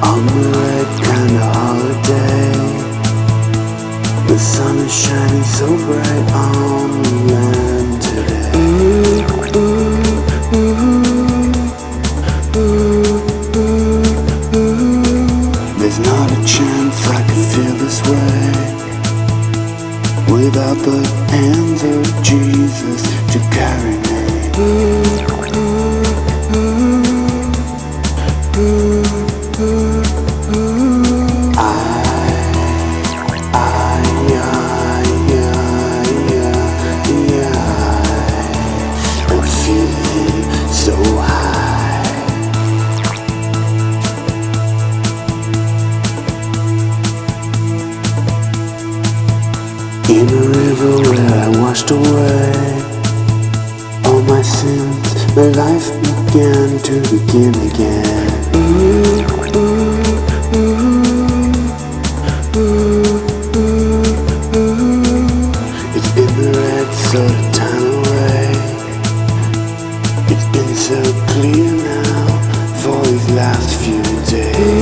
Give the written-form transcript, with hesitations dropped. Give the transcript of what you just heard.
On the red kind of holiday, the sun is shining so bright on the land today. Ooh, ooh, ooh, ooh, ooh, ooh. There's not a chance I could feel this way without the hands of Jesus to carry me. Ooh, ooh, ooh, ooh, ooh. I'm feeling so high. In a river where I washed away all my sins, my life began to begin again. Ooh, ooh, ooh, ooh, ooh, ooh. It's been the red sort of time away. It's been so clear now for these last few days.